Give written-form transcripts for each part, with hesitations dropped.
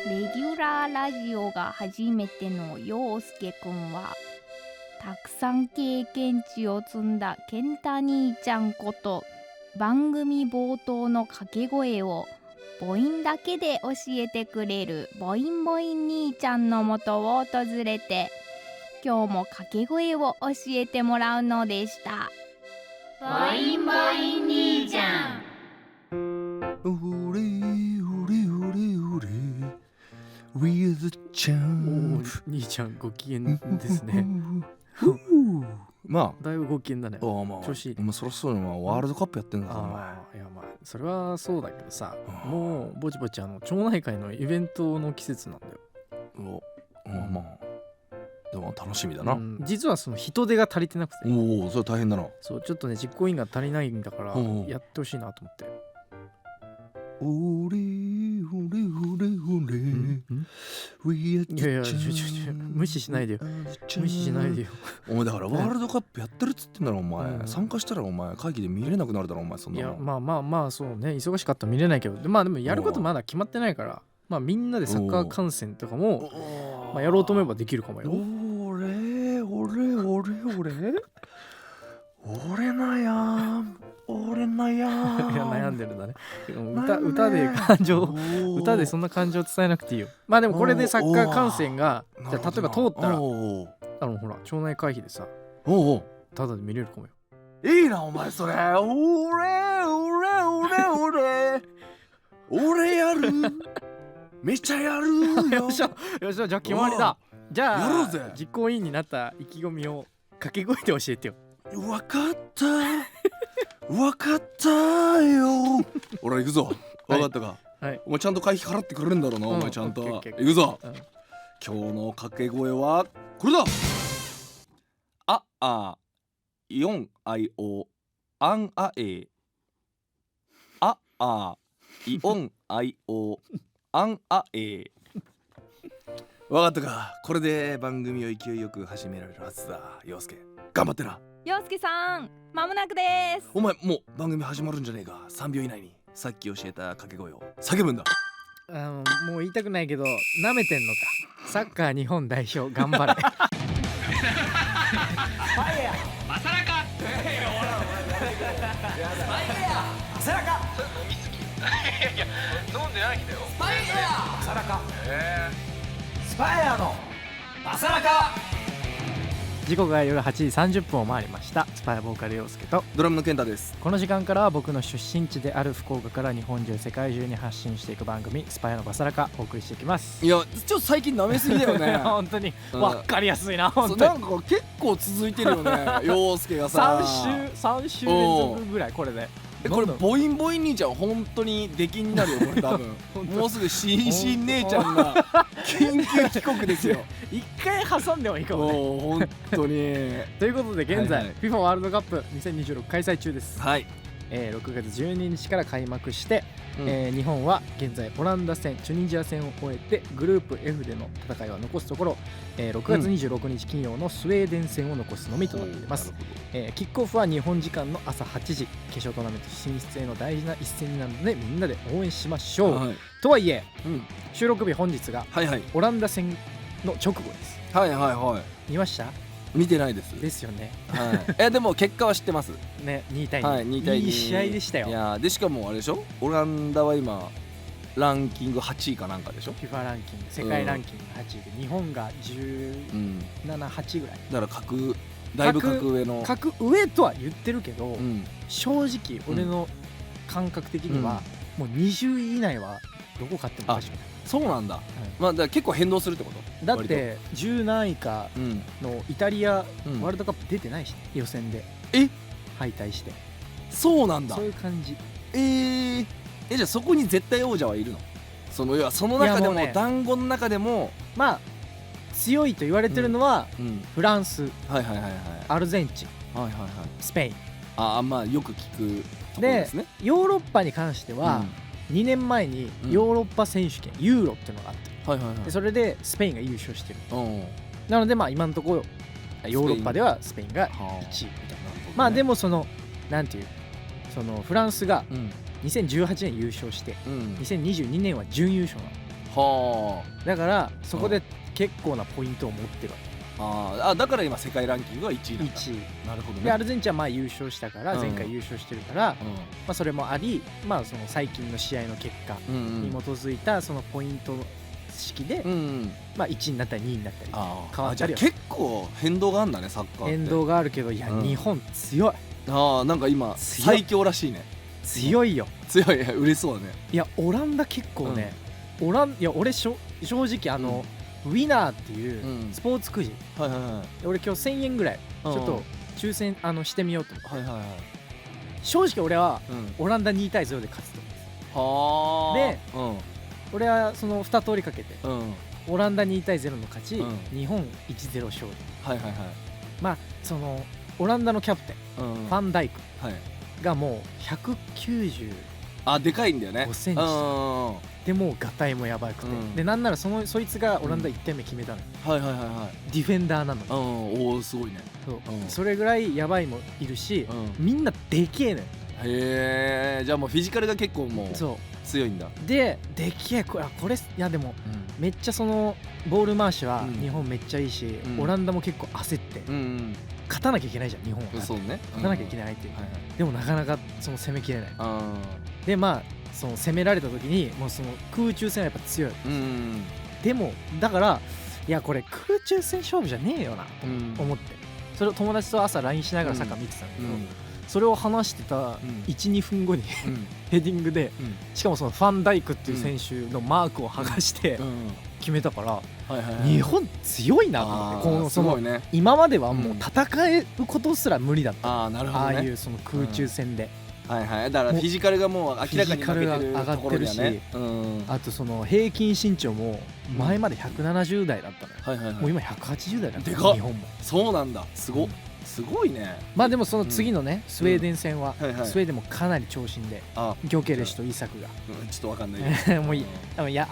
レギュラーラジオが初めての陽介くんは、たくさん経験値を積んだ健太兄ちゃんこと、番組冒頭の掛け声を母音だけで教えてくれる母音母音兄ちゃんのもとを訪れて、今日も掛け声を教えてもらうのでした。母音母音兄ちゃん。オレオレオレオレ We are the champ。 兄ちゃんご機嫌ですね。まあだいぶご機嫌だね。まあ調子いい。今そろそろワールドカップやってんだぞお前。いやまあそれはそうだけどさ、もうぼちぼち町内会のイベントの季節なんだよ。まあでも楽しみだな。実はその人手が足りてなくて、おおそれ大変だな。そうちょっとね実行委員が足りないんだからやってほしいなと思って。オレオレオレオレ We are the champ。 いやいや無視しないでよ。無視しないでよ。お前だからワールドカップやってるっつってんだろお前、参加したらお前会議で見れなくなるだろお前。そんなの。いやまあそうね、忙しかったら見れないけど、まあでもやることまだ決まってないから、まあみんなでサッカー観戦とかもまあやろうと思えばできるかもよ。俺悩いや悩んでるんだね。歌で感情、歌でそんな感情を伝えなくていいよ。まあでもこれでサッカー観戦がじゃあ例えば通ったらほら町内会費でさただで見れるかもよ。いいなお前それ。俺やるめちゃやるよ。よっしゃじゃあ決まりだ。じゃあやろうぜ。実行委員になった意気込みを掛け声で教えてよ。わかったよ。俺行くぞ。わかったか。お前ちゃんと会費払ってくれるんだろうなお前ちゃんと。行くぞ。今日の掛け声はこれだ。4I O アンアエ4I O アンアエ。わかったか。これで番組を勢いよく始められるはずだ。陽介頑張ってな。陽介さんまもなくです。お前もう番組始まるんじゃねえか。3秒以内にさっき教えた掛け声を叫ぶんだ。もう言いたくないけど舐めてんのか。サッカー日本代表頑張れ。マサラカマサラカ飲みすぎ。いや飲んでないんだよ。スパイエアマサラカスパイエアのマサラカ。時刻が夜8時30分を回りました。スパイボーカル陽介とドラムの健太です。この時間からは僕の出身地である福岡から日本中世界中に発信していく番組スパイのバサラカお送りしていきます。いやちょっと最近舐めすぎだよね。本当に分かりやすいな。本当になんか結構続いてるよね。陽介がさ3週連続ぐらいこれで。これボインボイン兄ちゃん本当に出禁になるよこれ多分。もうすぐシンシン姉ちゃんが緊急帰国ですよ。一回挟んでもいいかもね。本当に。ということで現在、FIFA ワールドカップ2026開催中です。はい。6月12日から開幕して、日本は現在オランダ戦チュニジア戦を終えてグループ F での戦いは残すところ、6月26日金曜のスウェーデン戦を残すのみとなっています。キックオフは日本時間の朝8時、決勝トーナメント進出への大事な一戦になるのでみんなで応援しましょう。とはいえ、収録日本日がオランダ戦の直後です。見ました？見てないです。ですよね。でも結果は知ってますね。2対2、いい試合でしたよ。いやでしかもあれでしょ、オランダは今ランキング8位かなんかでしょ。 FIFA ランキング世界ランキング8位で日本が17、8ぐらいだからだいぶ格上の格上とは言ってるけど、正直俺の感覚的にはもう20位以内はどこ勝ってもおかしくない。そうなんだ。まあだから結構変動するってこと。だって10何位かのイタリアワールドカップ出てないしね、予選で敗退して。そうなんだ。そういう感じ。じゃあそこに絶対王者はいるの？その中でも団子の中でもまあ強いと言われてるのはフランス、アルゼンチン、スペイン。まあよく聞くところですね。でヨーロッパに関しては2年前にヨーロッパ選手権ユーロっていうのがあって、でそれでスペインが優勝してる。なのでまあ今のところヨーロッパではスペインが1位みたいな。まあでもなんていうフランスが2018年優勝して2022年は準優勝なはだからそこで結構なポイントを持ってるわあだから今世界ランキングは1位け。なんだ。1位なるほどね。でアルゼンチンはまあ優勝したから、うん前回優勝してるから、まあ、それもあり、まあ、その最近の試合の結果うんうんに基づいたそのポイント式で、うんうんまあ、1位になったり2位になったり変わったりはじゃあ結構変動があるんだねサッカーって。変動があるけど、いや、うん日本強いなんか今強い最強らしいね。強いよ。強い嬉しそうだね。いやオランダ結構ね、いや俺正直ウィナーっていううんスポーツくじ、はいはいはい俺今日1000円ぐらいちうんょっと抽選してみようと思って、はいはいはい。正直俺はうんオランダ2対0で勝つと思うんです。はあ。で俺はその2通りかけてうんオランダ2対0の勝ち、うん日本 1-0 勝利。はいはいはい。まあそのオランダのキャプテン、うんファンダイクはい。がもう190でかいんだよね。 5センチはでもうガタイもやばくて、うんでなんならそいつがオランダ1点目決めたのよ、いはいはいはディフェンダーなのに、い。おおすごいね。そううんそれぐらいやばいもいるし、うん。みんなでけえのよ。へえ。じゃあもうフィジカルが結構もうそ強いんだ。うでけえこれいやでもめっちゃそのボール回しはうん日本めっちゃいいし、うんオランダも結構焦ってうん勝たなきゃいけないじゃん日本は、うん。そうね。勝たなきゃいけない。ない相手、はいはい。でもなかなかその攻めきれないあでまあその攻められた時にもうその空中戦はやっぱ強い。うんでもだからいやこれ空中戦勝負じゃねえよなとうん思って、それを友達と朝 LINE しながらサッカー見てたんだけど、うんそれを話してた12分後にうんヘディングでうんしかもそのファンダイクっていう選手のマークを剥がしてうん決めたから、はいはいはい。日本強いなと思って、このすそのごいね。今まではもう戦えることすら無理だった、なるほどね。ああいうその空中戦で、はいはい。だからフィジカルがもう明らかに負けてフィジカルがる上がところってるし、だよね。うん。あとその平均身長も前まで170代だったのよ、はいはいはい。もう今180代だからでかっ日本も。そうなんだ。すごいね。まあでもその次のね、スウェーデン戦は、はいはいスウェーデンもかなり長身であ、ギョケレシとイサクがちょっとわかんないけど。もういいいや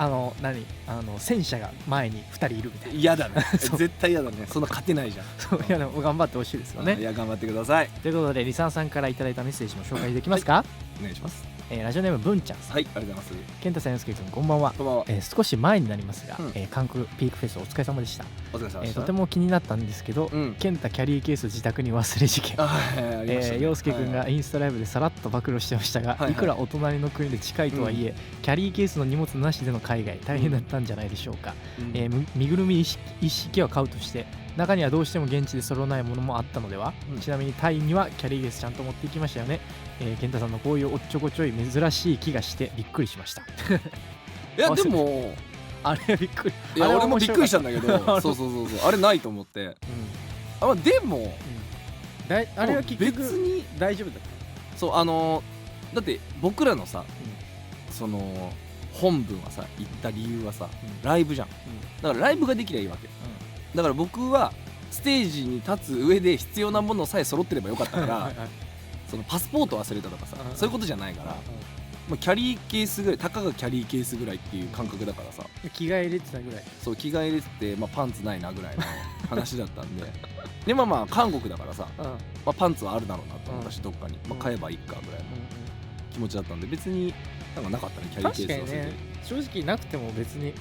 戦車が前に2人いるみたいな。嫌だね。そう絶対嫌だね。そんな勝てないじゃん。そういやでも頑張ってほしいですよね。いや頑張ってください。ということでリサーさんからいただいたメッセージも紹介できますか？お願いします。ラジオネーム文ちゃんさん、はい、ありがとうございます。健太さん、よすけくん、こんばんは。こんばんは。少し前になりますが、うん韓国ピークフェスお疲れ様でした。お疲れ様でした。とても気になったんですけど、うん。健太キャリーケース自宅に忘れ事件。はい、ありましたね。陽介くんがはいインスタライブでさらっと暴露してましたが、はいはいいくらお隣の国で近いとはいえ、キャリーケースの荷物なしでの海外大変だったんじゃないでしょうか。うん身ぐるみ一式は買うとして中にはどうしても現地で揃わないものもあったのでは、うんちなみにタイにはキャリーケースちゃんと持っていきましたよね。健太さんのこういうおっちょこちょい珍しい気がしてびっくりしましたいやでも、あれびっくり。いやあれ俺もびっくりしたんだけど、あれそうあれないと思って。でもあれは結別局に大丈夫だっそうだって僕らのさ、その本文はさ言った理由はさ、ライブじゃん。だからライブができりゃいいわけ。だから僕はステージに立つ上で必要なものさえ揃ってればよかったかたら、そのパスポート忘れたとかさ、うんそういうことじゃないから、まあ、キャリーケースぐらい、たかがキャリーケースぐらいっていう感覚だからさ、着替え入れてたぐらい。そう着替え入れてて、まあ、パンツないなぐらいの話だったんででまあ韓国だからさ、まあ、パンツはあるだろうなと思ったし、どっかに、まあ、買えばいいかぐらいの気持ちだったんで、別になんかなかったね、キャリーケース忘れて。正直なくても別に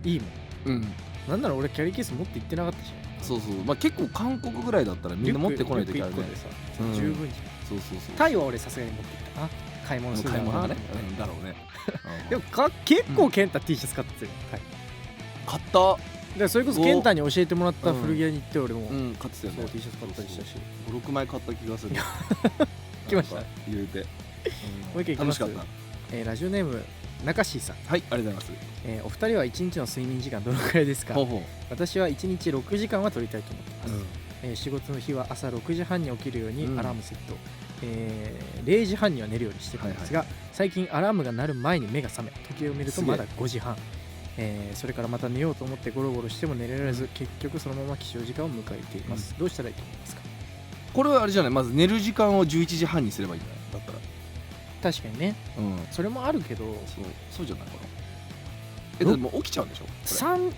いいもん。うん、なんなら俺キャリーケース持って行ってなかったしね。そうそう、まあ、結構韓国ぐらいだったらみんな持ってこないといけないね。リュック一個でさうん十分じゃん。そうそうそう。タイは俺さすがに持って行ったな。買い物する買い物がね、と思ってだろうね。でも結構ケンタ T シャツ買ってたよ。はい。買った。でそれこそケンタに教えてもらった古着屋に行って俺もうん、買ってたよそうね。 T シャツ買ったりしたし。 5、6枚買った気がする。来ましたなんか入れて。もう一回行きます楽しかった。ラジオネーム中椎さん、はい、ありがとうございお二人は一日の睡眠時間どのくらいですか？ます。ほうほ私は1日6時間は取りたいと思ってます。う。仕事の日は朝6時半に起きるようにうんアラームセット、0時半には寝るようにしてるんですが、最近アラームが鳴る前に目が覚め時計を見るとまだ5時半、それからまた寝ようと思ってゴロゴロしても寝られず、結局そのまま起床時間を迎えています、どうしたらいいと思いますか？これはあれじゃない、まず寝る時間を11時半にすればいいんじゃないだった確かにね、ら。うん。それもあるけどそうじゃないかな。だってもう起きちゃうんでしょこ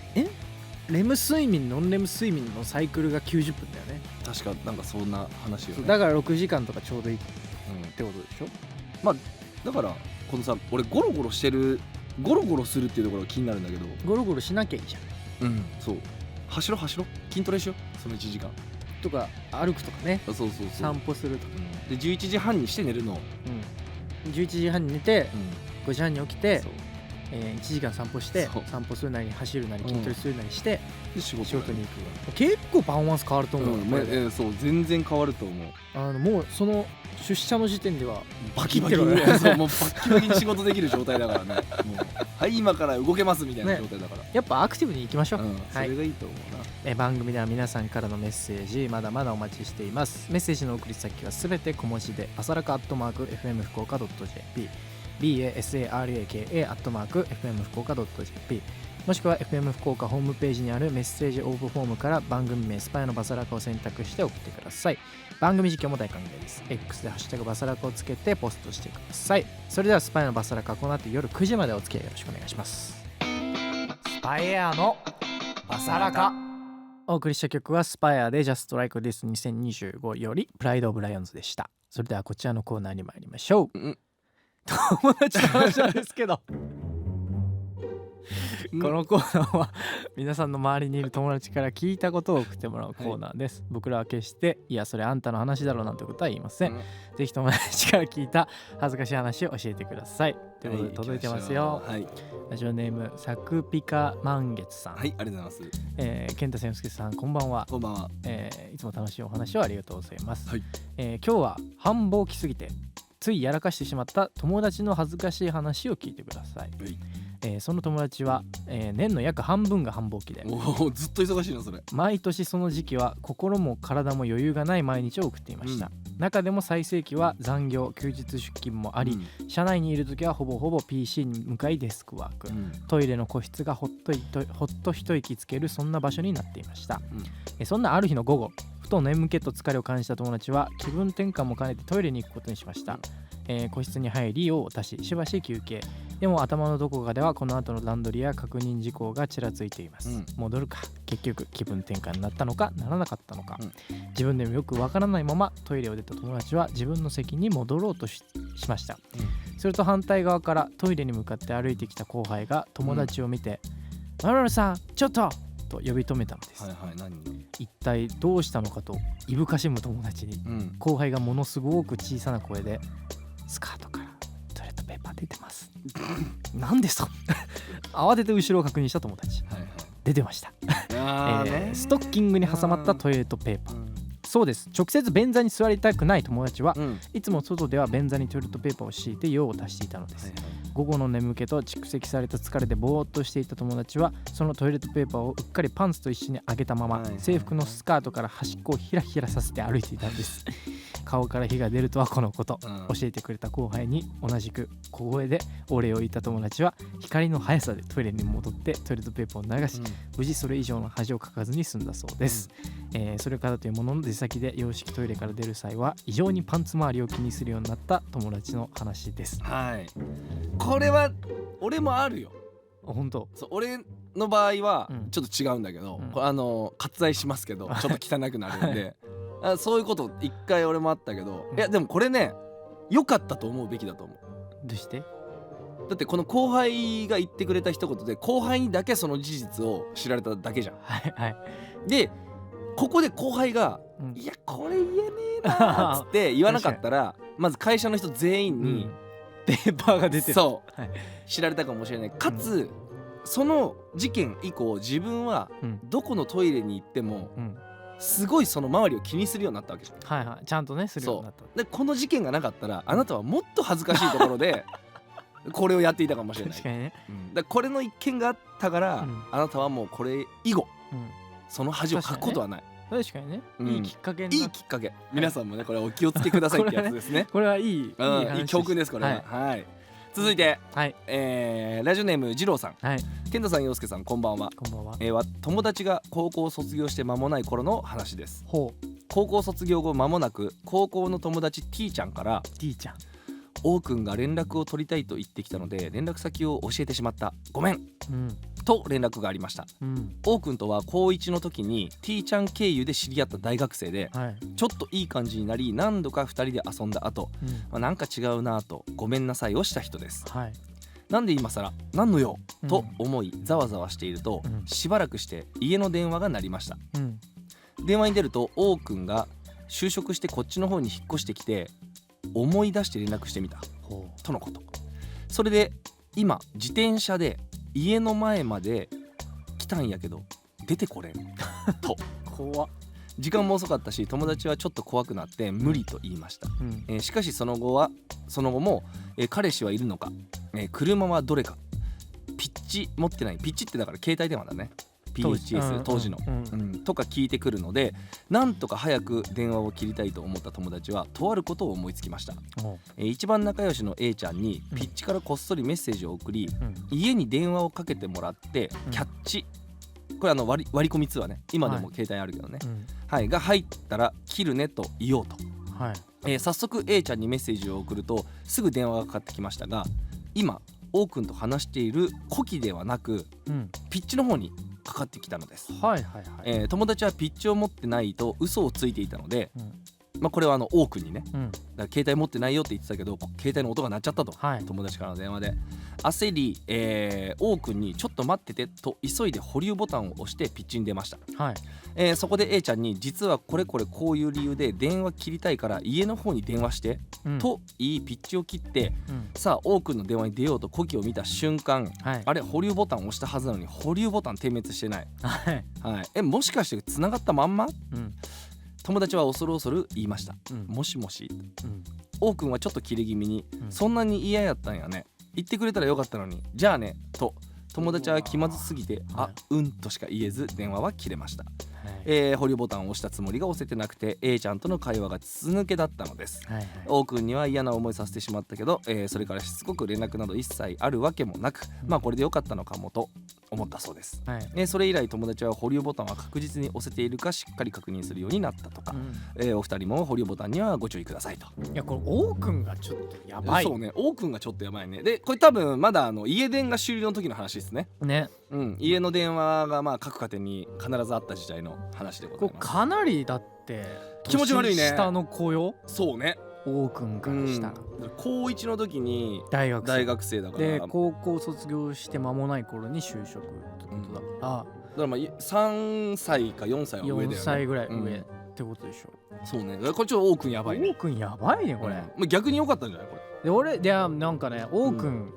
レム睡眠ノンレム睡眠のサイクルが90分だよね。れ確かなんかそんな話よね。だから6時間とかちょうどいいっうんてことでしょ？だからこのさ、俺ゴロゴロしてるゴロゴロするっていうところが気になるんだけど。ゴロゴロしなきゃいいじゃんそう走ろ筋トレしようその1時間。とか歩くとかね、そうそうそう。散歩するとか、で11時半にして寝るの。11時半に寝て5時半に起きてそう1時間散歩して、そう散歩するなり走るなり筋トレするなりしてで仕仕事に行く。結構パフォーマンス変わると思う、これでそう全然変わると思う。もうその出社の時点ではバキバキ切ってるわねそうもうバッキバキに仕事できる状態だからね。もうはい今から動けますみたいな状態だから、やっぱアクティブに行きましょう、それがいいと思うな。番組では皆さんからのメッセージまだまだお待ちしています。メッセージの送り先はすべて小文字でバサラカ@fm福岡 .jp basaraka@fm福岡 .jp もしくは FM 福岡ホームページにあるメッセージ応募フォームから番組名スパイのバサラカを選択して送ってください。番組実況も大歓迎です。 X でハッシュタグバサラカをつけてポストしてください。それではスパイのバサラカこの後夜9時までお付き合いよろしくお願いします。スパイエアのバサラカ。お送りした曲はスパイアで Just Like This 2025よりプライドオブライオンズでした。それではこちらのコーナーに参りましょう。友達の話なんですけどこのコーナーは皆さんの周りにいる友達から聞いたことを送ってもらうコーナーです、僕らは決していやそれあんたの話だろうなんてことは言いません、ぜひ友達から聞いた恥ずかしい話を教えてください。ということで届いてますよ、ラジオネームサクピカ満月さん。はい、ありがとうございます。健太千介さんこんばんは。こんばんは。いつも楽しいお話をありがとうございます、はい。今日は繁忙期すぎてついやらかしてしまった友達の恥ずかしい話を聞いてください。その友達は、年の約半分が繁忙期でずっと忙しいなそれ。毎年その時期は心も体も余裕がない毎日を送っていました、中でも最盛期は残業休日出勤もあり、社内にいる時はほぼほぼ PC に向かいデスクワーク、トイレの個室がほっと一息つけるそんな場所になっていました、そんなある日の午後ふと眠気と疲れを感じた友達は気分転換も兼ねてトイレに行くことにしました、個室に入り用を足ししばし休憩。でも頭のどこかではこの後の段取りや確認事項がちらついています、戻るか結局気分転換になったのかならなかったのか、自分でもよくわからないままトイレを出た友達は自分の席に戻ろうと しました、すると反対側からトイレに向かって歩いてきた後輩が友達を見て、〇〇さんちょっとと呼び止めたのです、一体どうしたのかといぶかしむ友達に、後輩がものすごく小さな声でスカートからトイレットペーパー出てますなんですと慌てて後ろを確認した友達、出てました、ストッキングに挟まったトイレットペーパー、そうです。直接便座に座りたくない友達は、いつも外では便座にトイレットペーパーを敷いて用を足していたのです、午後の眠気と蓄積された疲れでぼーっとしていた友達はそのトイレットペーパーをうっかりパンツと一緒に上げたまま、制服のスカートから端っこをひらひらさせて歩いていたんです顔から火が出るとはこのこと、教えてくれた後輩に同じく小声でお礼を言った友達は光の速さでトイレに戻ってトイレットペーパーを流し、無事それ以上の恥をかかずに済んだそうです、それからというものの出先で洋式トイレから出る際は異常にパンツ周りを気にするようになった友達の話です。これは俺もあるよ。本当？そう、俺の場合はちょっと違うんだけど、割愛しますけどちょっと汚くなるんでそういうこと一回俺もあったけど、いやでもこれね良かったと思うべきだと思う。どうして？だってこの後輩が言ってくれた一言で後輩にだけその事実を知られただけじゃん。でここで後輩が、いやこれ言えねえなっつって言わなかったらまず会社の人全員に、ペーパーが出てる。そう、知られたかもしれない。かつ、その事件以降自分はどこのトイレに行っても、すごいその周りを気にするようになったわけじゃん。ちゃんとねするようになった。でこの事件がなかったらあなたはもっと恥ずかしいところでこれをやっていたかもしれない。確かにね。だこれの一件があったから、あなたはもうこれ以後、その恥をかくことはない。確かにね、いいきっかけにいいきっかけ、皆さんもねこれお気をつけくださいってやつですね。これはいい教訓ですこれは。続いて、ラジオネーム二郎さん。健太さん、陽介さん、こんばんは。こんばんは。友達が高校を卒業して間もない頃の話です。高校卒業後間もなく高校の友達 T ちゃんから王くんが連絡を取りたいと言ってきたので連絡先を教えてしまった、ごめん、と連絡がありました。王くんとは高1の時に T ちゃん経由で知り合った大学生で、ちょっといい感じになり何度か2人で遊んだ後、なんか違うなぁとごめんなさいをした人です。なんで今更なんのよ、うんと思いざわざわしていると、うんしばらくして家の電話が鳴りました。うん電話に出ると王くんが就職してこっちの方に引っ越してきて思い出して連絡してみたほとのこと。それで今自転車で家の前まで来たんやけど出てこれんと。う怖っ。時間も遅かったし友達はちょっと怖くなって無理と言いました。うんしかしその後も、彼氏はいるのか、車はどれか、ピッチ持ってない、ピッチってだから携帯電話だね、PHS 当時の、とか聞いてくるので、なんとか早く電話を切りたいと思った友達はとあることを思いつきました。ほ一番仲良しの A ちゃんにピッチからこっそりメッセージを送り、ううん家に電話をかけてもらってうんキャッチ、これ割り込み通話ね、今でも携帯あるけどね、うんはい、が入ったら切るねと言おうと。はい早速 A ちゃんにメッセージを送るとすぐ電話がかかってきましたが、今王くんと話しているコキではなくうんピッチの方にかかってきたのです。はいはいはい友達はピッチを持ってないと嘘をついていたので、うんこれは王くんにね、うんだから携帯持ってないよって言ってたけど携帯の音が鳴っちゃったと、はい友達からの電話で焦り、王くんにちょっと待っててと急いで保留ボタンを押してピッチに出ました。はいそこで A ちゃんに実はこれこういう理由で電話切りたいから家の方に電話して、うんと言いピッチを切ってうんさあ王くんの電話に出ようとコキを見た瞬間、はいあれ保留ボタンを押したはずなのに保留ボタン点滅してない、はいはい、もしかして繋がったまんま。うん友達は恐る恐る言いました。うんもしもし。うん王くんはちょっとキレ気味に、うんそんなに嫌やったんやね、言ってくれたらよかったのに、じゃあねと友達は気まずすぎてうわうんとしか言えず電話は切れました。はい保留ボタンを押したつもりが押せてなくて A ちゃんとの会話が筒抜けだったのです。はいはい王くんには嫌な思いさせてしまったけど、それからしつこく連絡など一切あるわけもなく、まあこれでよかったのかもと思ったそうです。はいそれ以来友達は保留ボタンは確実に押せているかしっかり確認するようになったとか、お二人も保留ボタンにはご注意くださいと。いやこれ王くんがちょっとやばいそうね、王くんがちょっとやばいね。でこれ多分まだ家電が終了の時の話ですね。ね。家の電話がまあ各家庭に必ずあった時代の話でござこいうます。かなりだって気持ち悪いね年下の子よそうね、王くんからしたら高1の時に大学生大学生だから、でだか高校卒業して間もない頃に就職ってことだからまあ3歳か4歳は上だよね。 4歳ぐらい上うんってことでしょそうね、これちょっと王くんやばいね。王くんやばいねこれまあ逆に良かったんじゃないこれ。で俺でなんかね王くん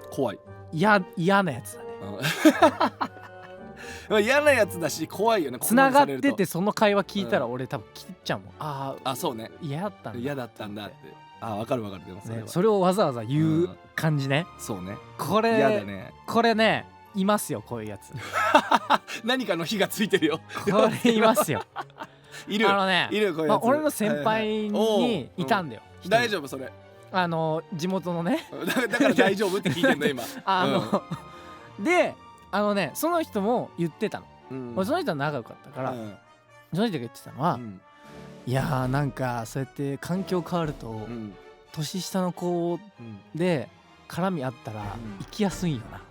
怖い。嫌なやつだねまあ嫌なやつだし怖いよね。繋がっここまでされるとててその会話聞いたら俺多分切っちゃうもんあそうね、嫌だったんだ嫌だったんだって。わかるわかる。でもそれは、ねそれをわざわざ言う感じねそうね、これ嫌だね。これねいますよこういうやつ何かの火がついてるよ。これいますよいるねいるこういうやつ。俺の先輩にいたんだよ一人大丈夫それ。地元のねだから大丈夫って聞いてんの今。でその人も言ってたの俺その人は仲良かったからその人が言ってたのは、いやーなんかそうやって環境変わると、年下の子で絡みあったら生きやすいんよな、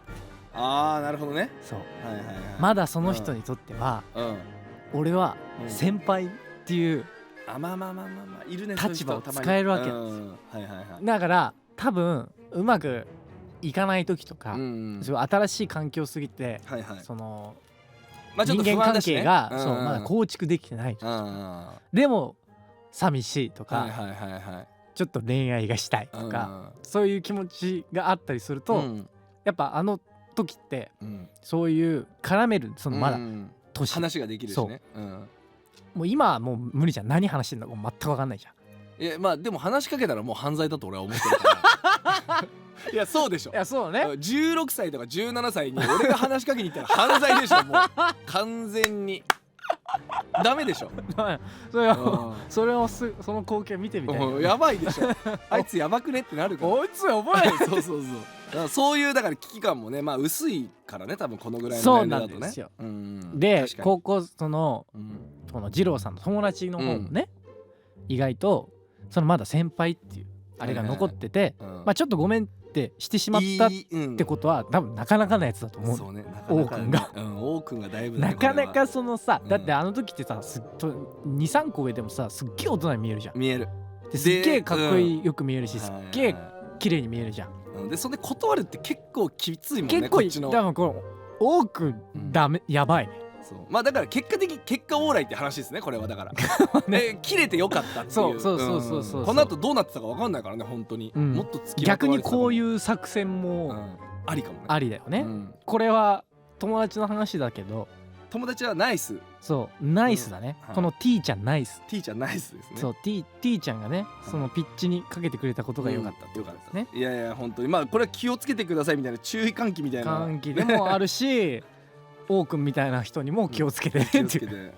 あーなるほどね。そうはいはいはい。まだその人にとっては、俺は先輩っていうまあいるね。立場を使えるわけなんですよ、はいはいはい。だから多分うまくいかない時とか、そういう新しい環境すぎて、はいはい。そのまあちょっ人間関と不安だしね係が、そうまだ構築できてない、でも寂しいとか、はいはいはいはい。ちょっと恋愛がしたいとか、そういう気持ちがあったりすると、やっぱあの時ってそういう絡めるそのまだ年、話ができるしね。もう今はもう無理じゃん。何話してんのか全く分かんないじゃん。いやまあでも話しかけたらもう犯罪だと俺は思ってるからいやそうでしょ。いやそうね。16歳とか17歳に俺が話しかけに行ったら犯罪でしょ。もう完全にダメでしょ。それをその光景見てみたい。やばいでしょ。あいつやばくねってなるから。あいつやばい。そうそうそういうだから危機感もねまあ薄いからね多分このぐらいの年齢だとね。そうなんですよ。で高校この二郎さんの友達の方もね、意外とそのまだ先輩っていうあれが残ってて、まあちょっとごめんってしてしまったってことは多分なかなかなやつだと思う。そうね。王くんが王くんがだいぶなかなかそのさ、だってあの時ってさ23個上でもさすっげえ大人に見えるじゃん。見える。ですっげえかっこいいよく見えるし、すっげえ綺麗に見えるじゃん。でそれで断るって結構きついもんね。結構こっちのだからこの多くダメ、やばいね。そうまあだから結果オーライって話ですねこれは。だから切れてよかったっていう。そう、この後どうなってたか分かんないからね本当に、もっと付きまと逆にわれてたかも。こういう作戦もありかもね。ありだよね、これは友達の話だけど、友達はナイス。そうナイスだね、この T ちゃんナイス。 T ちゃんナイスですね。そう T ちゃんがねそのピッチにかけてくれたことが良かったっていうことですね。いや本当にまあこれは気をつけてくださいみたいな注意喚起みたいな喚起でもあるし王くんみたいな人にも気をつけてねっていう、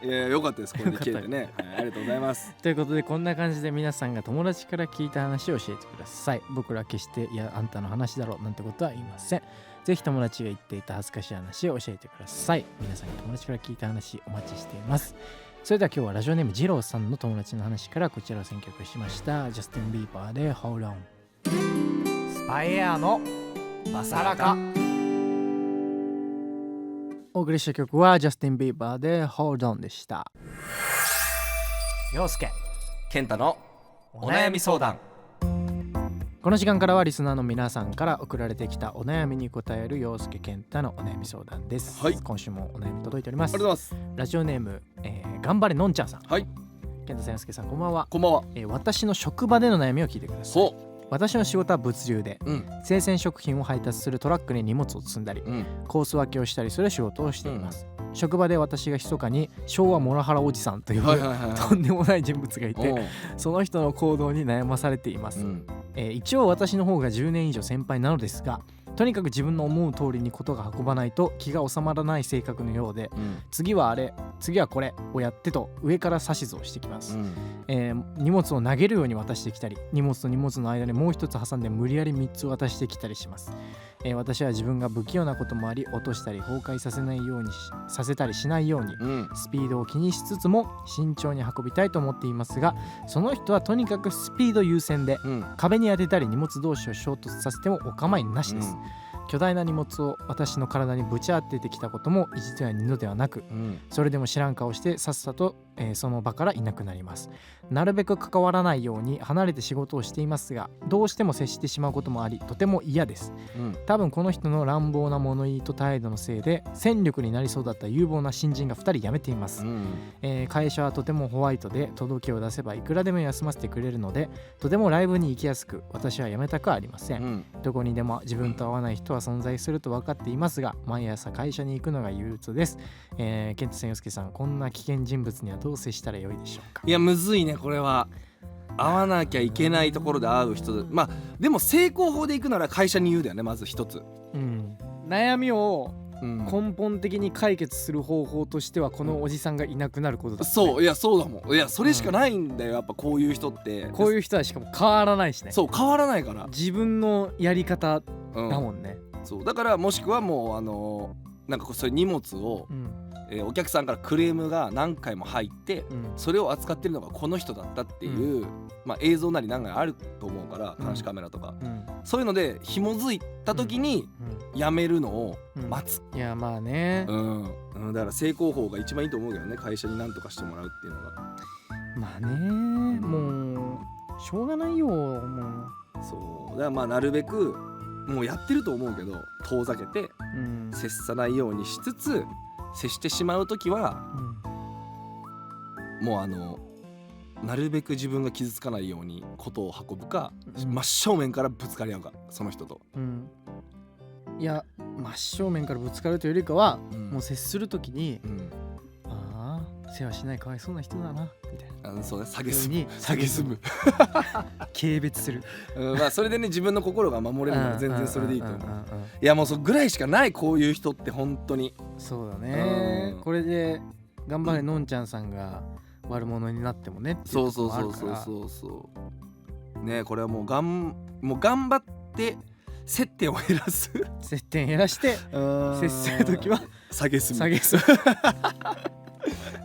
いや良かったですこれで切れてね、ありがとうございます。ということでこんな感じで皆さんが友達から聞いた話を教えてください。僕ら決していやあんたの話だろうなんてことは言いません。ぜひ友達が言っていた恥ずかしい話を教えてください。皆さんが友達から聞いた話お待ちしています。それでは今日はラジオネーム二郎さんの友達の話からこちらを選曲しました。ジャスティン・ビーバーで Hold On。 スパイエアのバサラカ。お送りした曲はジャスティン・ビーバーで Hold On でした。陽介健太のお悩み相談。この時間からはリスナーの皆さんから送られてきたお悩みに答える陽介健太のお悩み相談です、今週もお悩み届いております。ありがとうございます。ラジオネーム、頑張れのんちゃんさん。はい、健太さん陽介さんこんばんは。こんばんは。私の職場での悩みを聞いてください。私の仕事は物流で、生鮮食品を配達するトラックに荷物を積んだり、コース分けをしたりする仕事をしています、職場で私が密かに昭和モラハラおじさんという、とんでもない人物がいて、その人の行動に悩まされています、一応私の方が10年以上先輩なのですが、とにかく自分の思う通りにことが運ばないと気が収まらない性格のようで、次はあれ次はこれをやってと上から指図をしてきます、荷物を投げるように渡してきたり、荷物と荷物の間にもう一つ挟んで無理やり3つ渡してきたりします、私は自分が不器用なこともあり、落としたり崩壊させないようにさせたりしないように、スピードを気にしつつも慎重に運びたいと思っていますが、その人はとにかくスピード優先で、壁に当てたり荷物同士を衝突させてもお構いなしです、巨大な荷物を私の体にぶち当ててきたことも一度や二度ではなく、それでも知らん顔してさっさと、その場からいなくなります。なるべく関わらないように離れて仕事をしていますが、どうしても接してしまうこともありとても嫌です、多分この人の乱暴な物言いと態度のせいで戦力になりそうだった有望な新人が2人辞めています、会社はとてもホワイトで届けを出せばいくらでも休ませてくれるので、とてもライブに行きやすく、私は辞めたくありません、どこにでも自分と合わない人は存在すると分かっていますが、毎朝会社に行くのが憂鬱です、ケントさん、ヨスケさん、こんな危険人物にはどう接したらよいでしょうか。いやむずいねこれは。会わなきゃいけないところで会う人で、まあでも成功法で行くなら会社に言うだよねまず一つ、悩みを根本的に解決する方法としてはこのおじさんがいなくなることだ、そういやそうだもん。いやそれしかないんだよ、やっぱこういう人って。こういう人はしかも変わらないしね。そう変わらないから自分のやり方だもんね、そうだからもしくはもうなんかそういう荷物を、お客さんからクレームが何回も入って、それを扱ってるのがこの人だったっていう、まあ、映像なり何回あると思うから監視カメラとか、そういうので紐づいた時にやめるのを待つ、いやまあね、だから成功法が一番いいと思うけどね、会社に何とかしてもらうっていうのが。まあね、もうしょうがないよもう。そうだからまあなるべくもうやってると思うけど遠ざけて、接さないようにしつつ、接してしまうときは、もうなるべく自分が傷つかないようにことを運ぶか、真正面からぶつかり合うかその人と、いや真正面からぶつかるというよりかは、もう接するときに、ああ世話しないかわいそうな人だなみたいな、そうね、蔑む軽蔑する、まあそれでね自分の心が守れるなら全然それでいいと思う。いやもうそぐらいしかないこういう人って本当に。そうだね、これで頑張れのんちゃんさんが悪者になってもねっていうところもあるから、そうね、これはもう頑張って接点を減らす接点減らして接するときは蔑む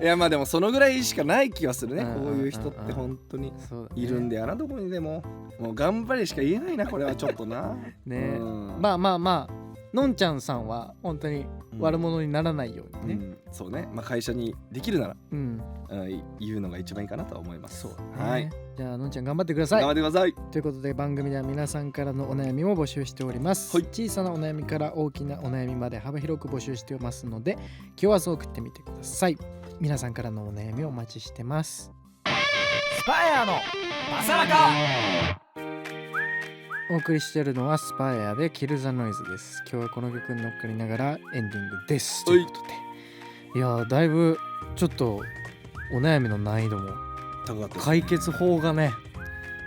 いやまあでもそのぐらいしかない気がするね、こういう人って本当にいるんだよな、どこにでも。もう頑張れしか言えないなこれはちょっとなね、まあのんちゃんさんは本当に悪者にならないようにね、そうね、会社にできるなら、言うのが一番いいかなとは思います。そう、はい、じゃあのんちゃん頑張ってください。頑張ってください。ということで番組では皆さんからのお悩みも募集しております、小さなお悩みから大きなお悩みまで幅広く募集していますので、今日は送ってみてください。皆さんからのお悩みをお待ちしてます。スパイアのバサラカ。お送りしているのはスパイアでキルザノイズです。今日はこの曲に乗っかりながらエンディングですということで、いやだいぶちょっとお悩みの難易度も高かったですね。解決法がね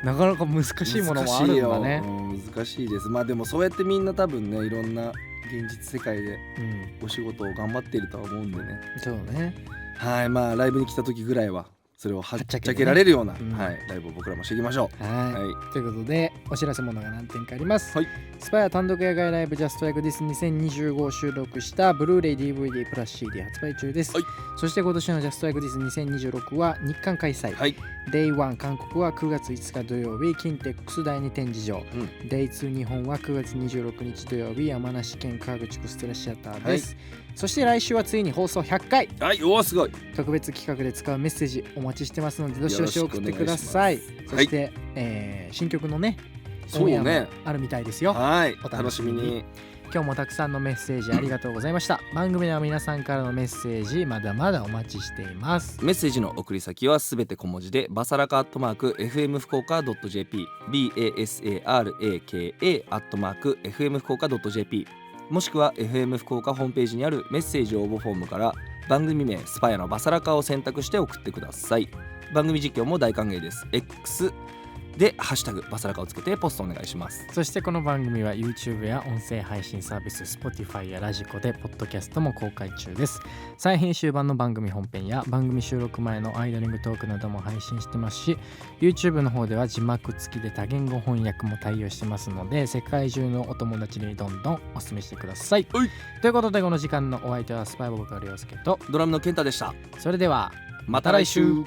なかなか難しいものもあるんだね。難しいです。でもそうやってみんな多分ねいろんな現実世界でお仕事を頑張っているとは思うんでね、そうね、はい、ライブに来た時ぐらいはそれをはっちゃけられるような、はい、ライブを僕らもしていきましょう。はい、ということでお知らせものが何点かあります、はい、スパイア単独野外ライブジャストライクディス2025を収録したブルーレイ DVD プラス CD 発売中です、はい、そして今年のジャストライクディス2026は日韓開催、はい、Day1 韓国は9月5日土曜日キンテックス第2展示場、Day2 日本は9月26日土曜日山梨県川口コステラシアターです、はい、そして来週はついに放送100回、はい、おーすごい。特別企画で使うメッセージお待ちしてますのでどしどし送ってください。そして、新曲のねそうねあるみたいですよ。はい、お楽しみに。今日もたくさんのメッセージありがとうございました。番組では皆さんからのメッセージまだまだお待ちしています。メッセージの送り先はすべて小文字でバサラカ@fm福岡.jp basaraka @fm福岡.jp もしくは FM 福岡ホームページにあるメッセージ応募フォームから番組名スパイアのバサラカを選択して送ってください。番組実況も大歓迎です。 X でハッシュタグバサラカをつけてポストお願いします。そしてこの番組は YouTube や音声配信サービス Spotify やラジコでポッドキャストも公開中です。再編集版の番組本編や番組収録前のアイドリングトークなども配信してますし、 YouTube の方では字幕付きで多言語翻訳も対応してますので、世界中のお友達にどんどんお勧めしてください。ということでこの時間のお相手はスパイボブカルヨスケとドラムのケンタでした。それではまた来週。